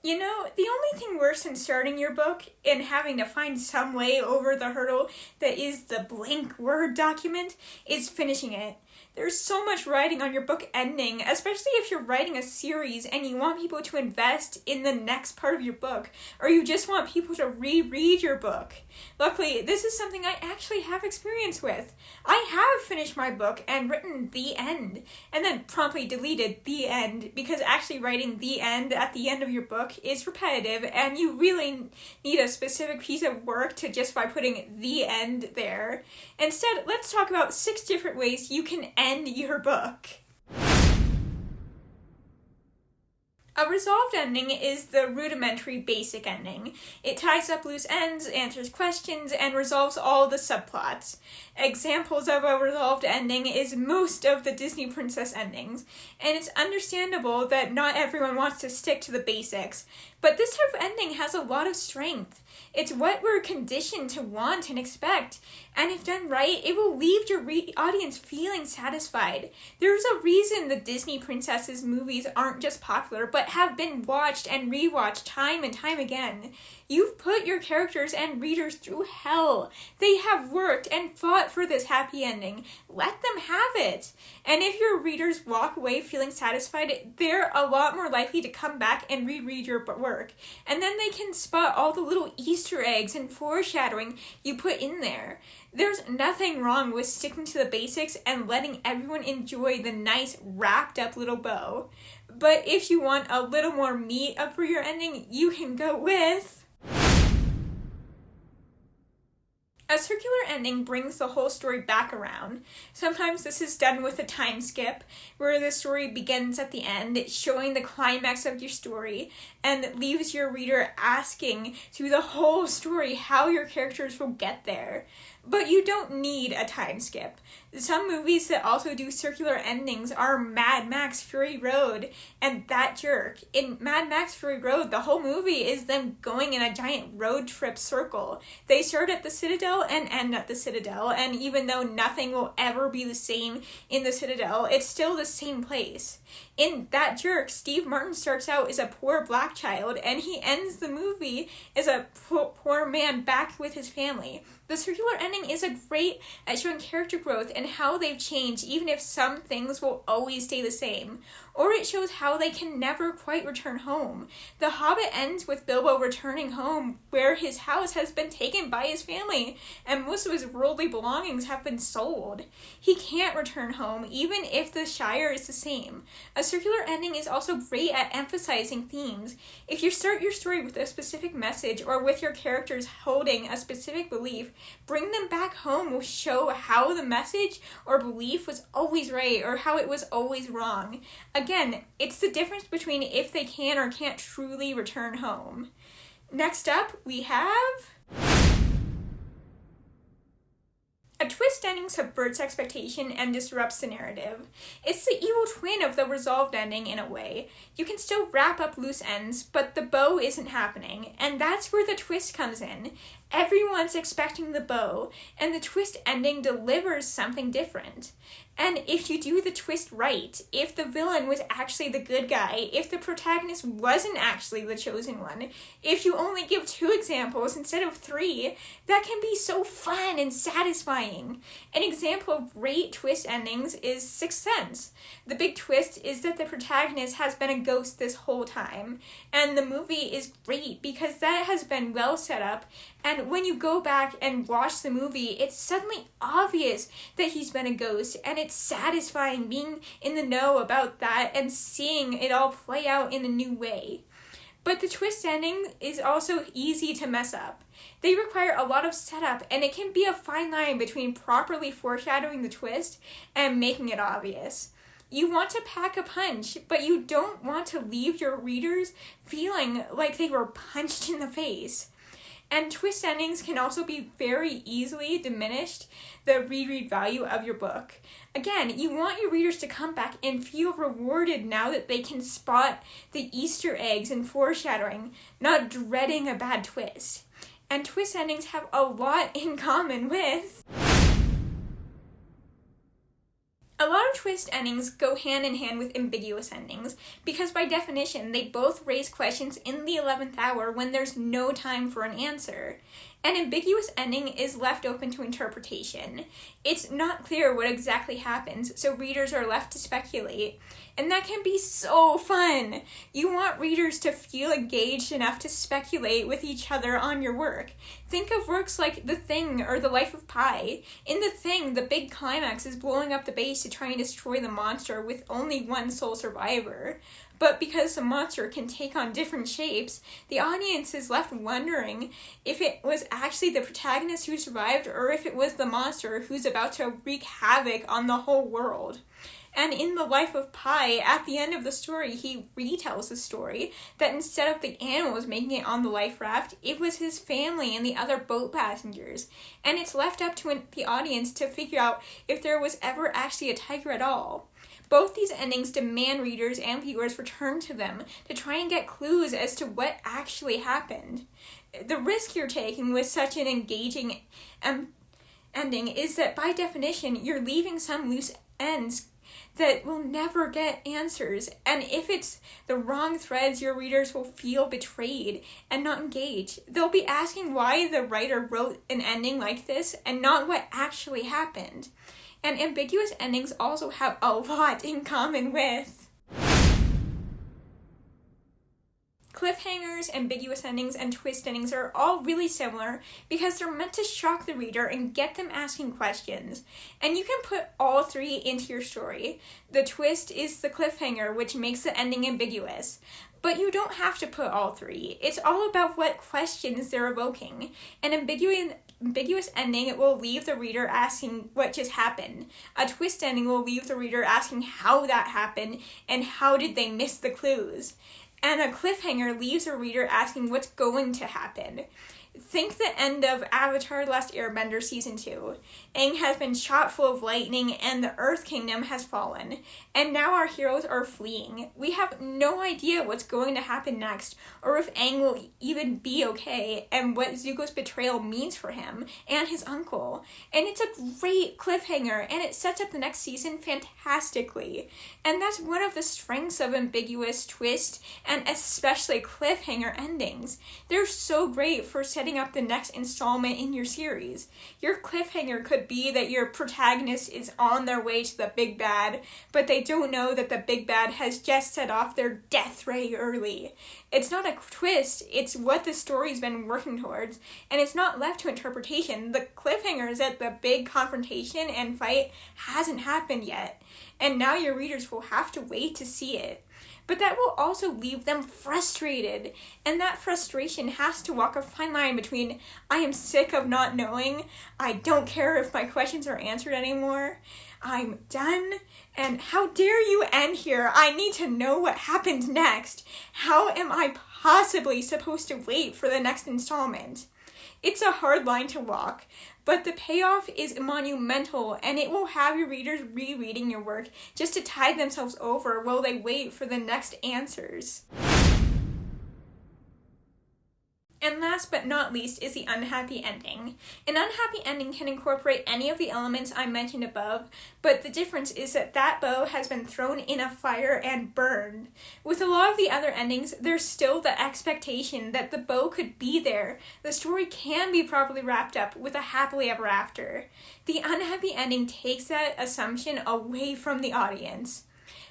You know, the only thing worse than starting your book and having to find some way over the hurdle that is the blank Word document is finishing it. There's so much writing on your book ending, especially if you're writing a series and you want people to invest in the next part of your book, or you just want people to reread your book. Luckily, this is something I actually have experience with. I have finished my book and written the end, and then promptly deleted the end, because actually writing the end at the end of your book is repetitive, and you really need a specific piece of work to justify putting the end there. Instead, let's talk about 6 different ways you can end your book. A resolved ending is the rudimentary basic ending. It ties up loose ends, answers questions, and resolves all the subplots. Examples of a resolved ending is most of the Disney princess endings, and it's understandable that not everyone wants to stick to the basics, but this type of ending has a lot of strength. It's what we're conditioned to want and expect, and if done right, it will leave your audience feeling satisfied. There's a reason the Disney princesses movies aren't just popular, but have been watched and rewatched time and time again. You've put your characters and readers through hell. They have worked and fought for this happy ending. Let them have it. And if your readers walk away feeling satisfied, they're a lot more likely to come back and reread your work. And then they can spot all the little Easter eggs and foreshadowing you put in there. There's nothing wrong with sticking to the basics and letting everyone enjoy the nice wrapped up little bow. But if you want a little more meat up for your ending, you can go with... A circular ending brings the whole story back around. Sometimes this is done with a time skip, where the story begins at the end, showing the climax of your story, and leaves your reader asking through the whole story how your characters will get there. But you don't need a time skip. Some movies that also do circular endings are Mad Max Fury Road and That Jerk. In Mad Max Fury Road, the whole movie is them going in a giant road trip circle. They start at the Citadel and end at the Citadel, and even though nothing will ever be the same in the Citadel, it's still the same place. In That Jerk, Steve Martin starts out as a poor black child, and he ends the movie as a poor man back with his family. The circular ending is great at showing character growth and how they've changed, even if some things will always stay the same. Or it shows how they can never quite return home. The Hobbit ends with Bilbo returning home, where his house has been taken by his family, and most of his worldly belongings have been sold. He can't return home, even if the Shire is the same. A circular ending is also great at emphasizing themes. If you start your story with a specific message, or with your characters holding a specific belief, bring them back home will show how the message or belief was always right, or how it was always wrong. Again, it's the difference between if they can or can't truly return home. Next up, we have... A twist ending subverts expectation and disrupts the narrative. It's the evil twin of the resolved ending in a way. You can still wrap up loose ends, but the bow isn't happening, and that's where the twist comes in. Everyone's expecting the bow, and the twist ending delivers something different. And if you do the twist right, if the villain was actually the good guy, if the protagonist wasn't actually the chosen one, if you only give 2 examples instead of 3, that can be so fun and satisfying. An example of great twist endings is Sixth Sense. The big twist is that the protagonist has been a ghost this whole time, and the movie is great because that has been well set up, and when you go back and watch the movie, it's suddenly obvious that he's been a ghost, and it's satisfying being in the know about that and seeing it all play out in a new way. But the twist ending is also easy to mess up. They require a lot of setup, and it can be a fine line between properly foreshadowing the twist and making it obvious. You want to pack a punch, but you don't want to leave your readers feeling like they were punched in the face. And twist endings can also be very easily diminished the reread value of your book. Again, you want your readers to come back and feel rewarded now that they can spot the Easter eggs and foreshadowing, not dreading a bad twist. And twist endings have a lot in common with... A lot of twist endings go hand in hand with ambiguous endings, because by definition, they both raise questions in the 11th hour when there's no time for an answer. An ambiguous ending is left open to interpretation. It's not clear what exactly happens, so readers are left to speculate. And that can be so fun! You want readers to feel engaged enough to speculate with each other on your work. Think of works like The Thing or The Life of Pi. In The Thing, the big climax is blowing up the base to try and destroy the monster with only one sole survivor. But because the monster can take on different shapes, the audience is left wondering if it was actually the protagonist who survived or if it was the monster who's about to wreak havoc on the whole world. And in The Life of Pi, at the end of the story, he retells the story that instead of the animals making it on the life raft, it was his family and the other boat passengers. And it's left up to the audience to figure out if there was ever actually a tiger at all. Both these endings demand readers and viewers return to them to try and get clues as to what actually happened. The risk you're taking with such an engaging ending is that by definition, you're leaving some loose ends that will never get answers, and if it's the wrong threads, your readers will feel betrayed and not engaged. They'll be asking why the writer wrote an ending like this and not what actually happened. And ambiguous endings also have a lot in common with cliffhangers, ambiguous endings, and twist endings are all really similar because they're meant to shock the reader and get them asking questions. And you can put all three into your story. The twist is the cliffhanger, which makes the ending ambiguous. But you don't have to put all three. It's all about what questions they're evoking. An ambiguous ending will leave the reader asking what just happened. A twist ending will leave the reader asking how that happened and how did they miss the clues. And a cliffhanger leaves a reader asking what's going to happen. Think the end of Avatar: The Last Airbender Season 2. Aang has been shot full of lightning and the Earth Kingdom has fallen. And now our heroes are fleeing. We have no idea what's going to happen next, or if Aang will even be okay, and what Zuko's betrayal means for him and his uncle. And it's a great cliffhanger, and it sets up the next season fantastically. And that's one of the strengths of ambiguous twist, and especially cliffhanger endings. They're so great for setting up the next installment in your series. Your cliffhanger could be that your protagonist is on their way to the big bad, but they don't know that the big bad has just set off their death ray early. It's not a twist, it's what the story's been working towards, and it's not left to interpretation. The cliffhanger is that the big confrontation and fight hasn't happened yet, and now your readers will have to wait to see it. But that will also leave them frustrated, and that frustration has to walk a fine line between I am sick of not knowing, I don't care if my questions are answered anymore, I'm done, and how dare you end here, I need to know what happens next, how am I possibly supposed to wait for the next installment? It's a hard line to walk, but the payoff is monumental, and it will have your readers rereading your work just to tide themselves over while they wait for the next answers. And last but not least is the unhappy ending. An unhappy ending can incorporate any of the elements I mentioned above, but the difference is that that bow has been thrown in a fire and burned. With a lot of the other endings, there's still the expectation that the bow could be there. The story can be properly wrapped up with a happily ever after. The unhappy ending takes that assumption away from the audience.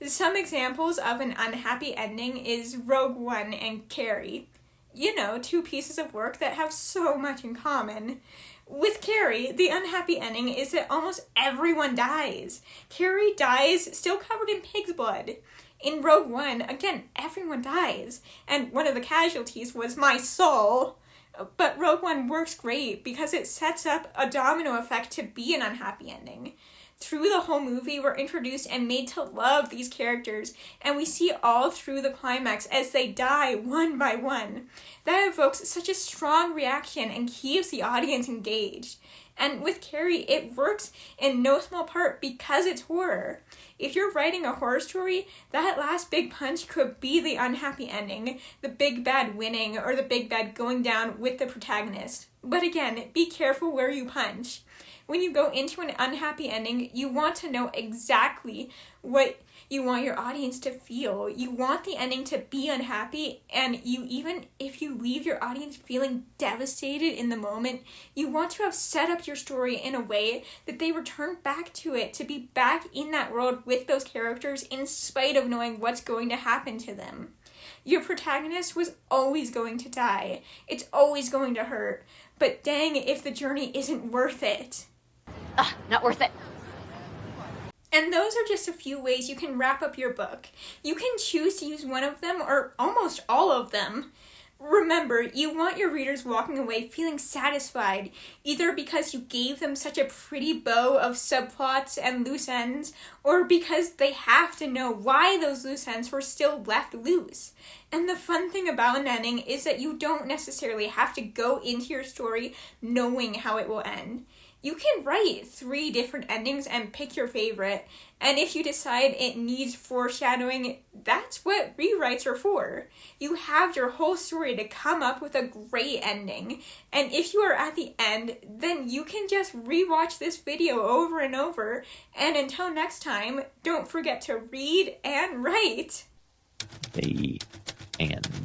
Some examples of an unhappy ending is Rogue One and Carrie. You know, two pieces of work that have so much in common. With Carrie, the unhappy ending is that almost everyone dies. Carrie dies still covered in pig's blood. In Rogue One, again, everyone dies, and one of the casualties was my soul. But Rogue One works great because it sets up a domino effect to be an unhappy ending. Through the whole movie, we're introduced and made to love these characters, and we see all through the climax as they die one by one. That evokes such a strong reaction and keeps the audience engaged. And with Carrie, it works in no small part because it's horror. If you're writing a horror story, that last big punch could be the unhappy ending, the big bad winning, or the big bad going down with the protagonist. But again, be careful where you punch. When you go into an unhappy ending, you want to know exactly what you want your audience to feel. You want the ending to be unhappy, and even if you leave your audience feeling devastated in the moment, you want to have set up your story in a way that they return back to it, to be back in that world with those characters in spite of knowing what's going to happen to them. Your protagonist was always going to die. It's always going to hurt. But dang if the journey isn't worth it. Not worth it. And those are just a few ways you can wrap up your book. You can choose to use one of them or almost all of them. Remember, you want your readers walking away feeling satisfied, either because you gave them such a pretty bow of subplots and loose ends, or because they have to know why those loose ends were still left loose. And the fun thing about an ending is that you don't necessarily have to go into your story knowing how it will end. You can write 3 different endings and pick your favorite, and if you decide it needs foreshadowing, that's what rewrites are for. You have your whole story to come up with a great ending, and if you are at the end, then you can just rewatch this video over and over, and until next time, don't forget to read and write. The end.